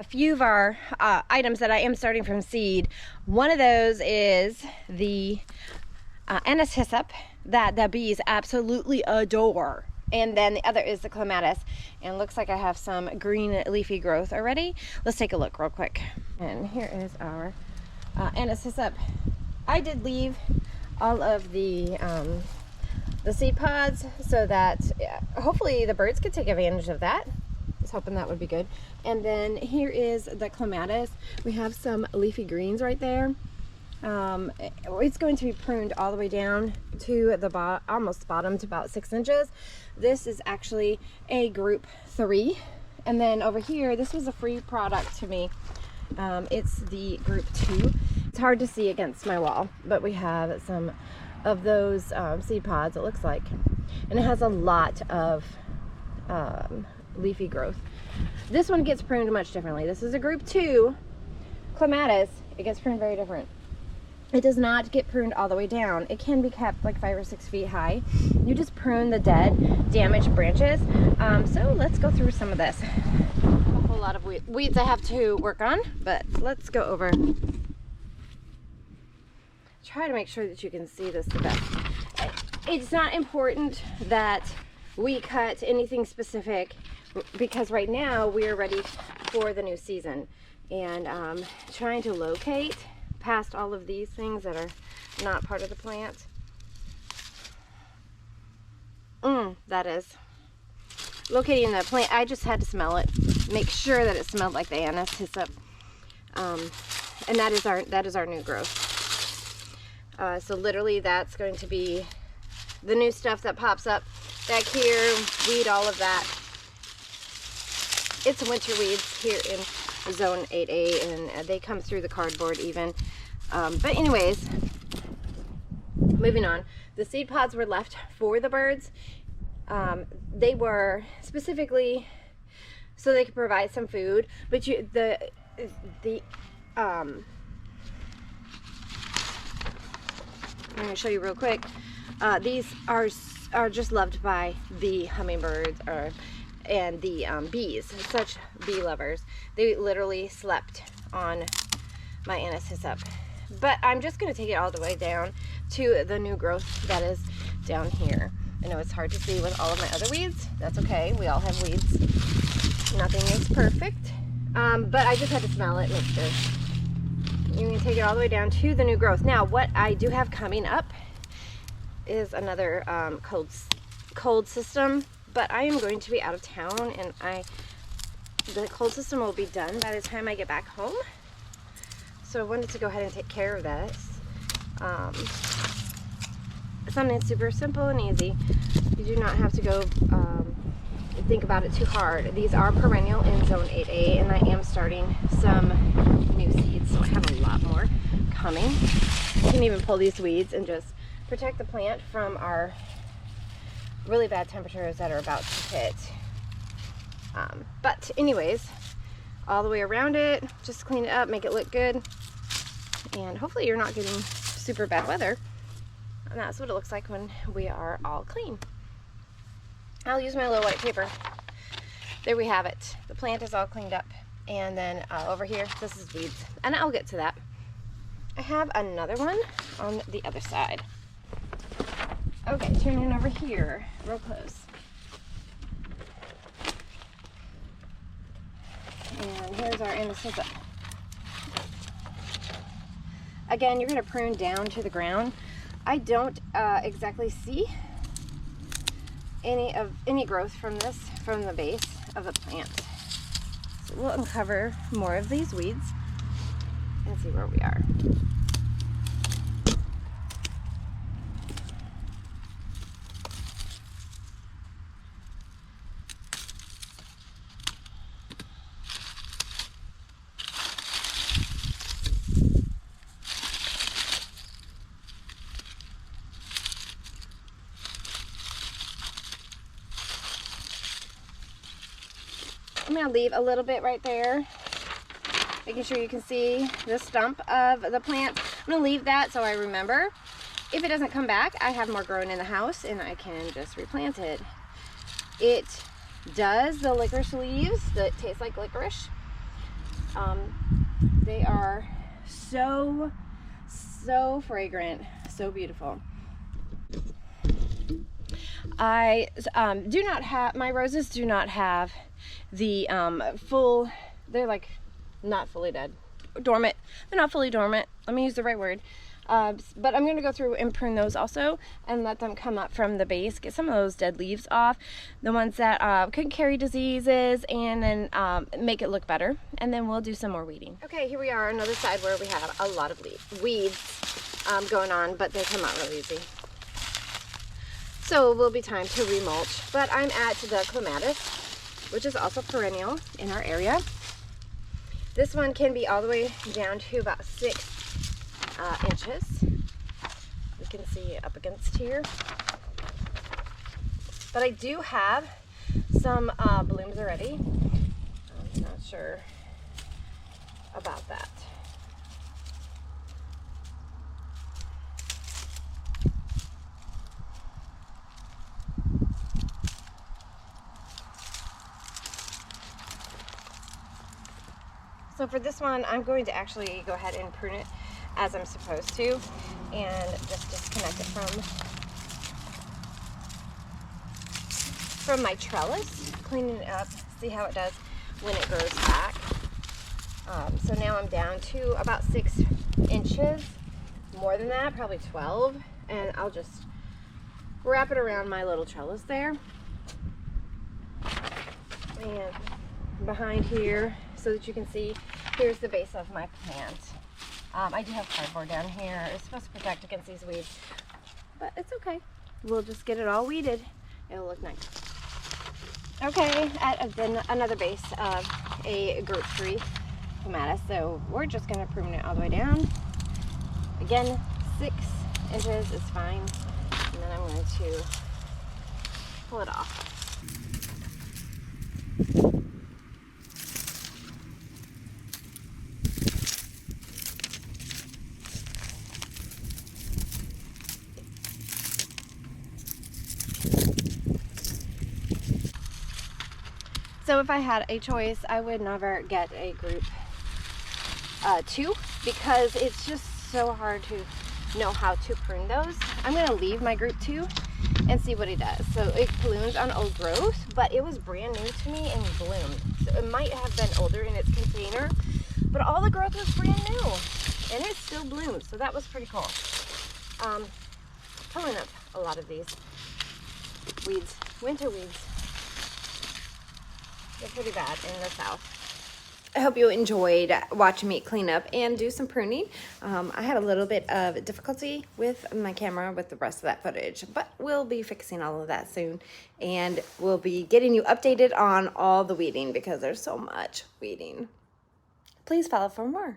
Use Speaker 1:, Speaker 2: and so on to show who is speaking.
Speaker 1: A few of our items that I am starting from seed. One of those is the Anise Hyssop that the bees absolutely adore. And then the other is the Clematis. And looks like I have some green leafy growth already. Let's take a look real quick. And here is our Anise Hyssop. I did leave all of the seed pods so that hopefully the birds could take advantage of that. I was hoping that would be good. And then here is the Clematis. We have some leafy greens right there. It's going to be pruned all the way down to the almost bottom to about 6 inches. This is actually a group 3. And then over here, this was a free product to me. It's the group 2. It's hard to see against my wall, but we have some of those seed pods, it looks like. And it has a lot of leafy growth. This one gets pruned much differently. This is a group 2 Clematis. It gets pruned very different. It does not get pruned all the way down. It can be kept like 5 or 6 feet high. You just prune the dead, damaged branches. So let's go through some of this. A whole lot of weeds I have to work on, but let's go over. Try to make sure that you can see this the best. It's not important that we cut anything specific because right now we are ready for the new season, and trying to locate past all of these things that are not part of the plant. That is locating the plant. I just had to smell it, make sure that it smelled like the Anise Hyssop, and that is our new growth. So literally that's going to be the new stuff that pops up back here. Weed all of that. It's winter weeds here in zone 8A, and they come through the cardboard even. But anyways, moving on. The seed pods were left for the birds. They were specifically so they could provide some food, but I'm going to show you real quick. These are just loved by the hummingbirds and the bees. Such bee lovers. They literally slept on my Anise Hyssop. But I'm just going to take it all the way down to the new growth that is down here. I know it's hard to see with all of my other weeds. That's okay. We all have weeds. Nothing is perfect. But I just had to smell it, make sure. You can take it all the way down to the new growth. Now, what I do have coming up is another cold system, but I am going to be out of town, and the cold system will be done by the time I get back home. So I wanted to go ahead and take care of this. Something super simple and easy. You do not have to go think about it too hard. These are perennial in zone 8A, and I am starting some new seeds, so I have a lot more coming. You can even pull these weeds and just protect the plant from our really bad temperatures that are about to hit. But anyways, all the way around it, just clean it up, make it look good, and hopefully you're not getting super bad weather. And that's what it looks like when we are all clean. I'll use my little white paper. There we have it. The plant is all cleaned up. And then over here, this is weeds. And I'll get to that. I have another one on the other side. Okay, turning over here, real close. And here's our Anise Hyssop. Again, you're going to prune down to the ground. I don't exactly see any growth from the base of the plant. So we'll uncover more of these weeds and see where we are. I'm going to leave a little bit right there, making sure you can see the stump of the plant. I'm going to leave that so I remember. If it doesn't come back, I have more growing in the house and I can just replant it. It does the licorice leaves that taste like licorice. They are so fragrant, so beautiful. I do not have, my roses do not have the full, they're like not fully dead, dormant. They're not fully dormant. Let me use the right word. But I'm going to go through and prune those also and let them come up from the base, get some of those dead leaves off, the ones that could carry diseases, and then make it look better. And then we'll do some more weeding. Okay, here we are, another side where we have a lot of weeds going on, but they come out really easy. So it will be time to remulch. But I'm at the Clematis, which is also perennial in our area. This one can be all the way down to about 6 inches. You can see up against here. But I do have some blooms already. I'm not sure about that. So for this one, I'm going to actually go ahead and prune it as I'm supposed to, and just disconnect it from my trellis, cleaning it up, see how it does when it grows back. So now I'm down to about 6 inches, more than that, probably 12, and I'll just wrap it around my little trellis there. And behind here, so that you can see, here's the base of my plant. I do have cardboard down here. It's supposed to protect against these weeds, but it's okay. We'll just get it all weeded. It'll look nice. Okay, at another base of a group 3 clematis. So we're just gonna prune it all the way down. Again, 6 inches is fine. And then I'm going to pull it off. So if I had a choice, I would never get a group 2 because it's just so hard to know how to prune those. I'm going to leave my group 2 and see what it does. So it blooms on old growth, but it was brand new to me and bloomed. So it might have been older in its container, but all the growth was brand new and it still bloomed. So that was pretty cool. Pulling up a lot of these weeds, winter weeds. They're pretty bad in the south. I hope you enjoyed watching me clean up and do some pruning. I had a little bit of difficulty with my camera with the rest of that footage, but we'll be fixing all of that soon. And we'll be getting you updated on all the weeding because there's so much weeding. Please follow for more.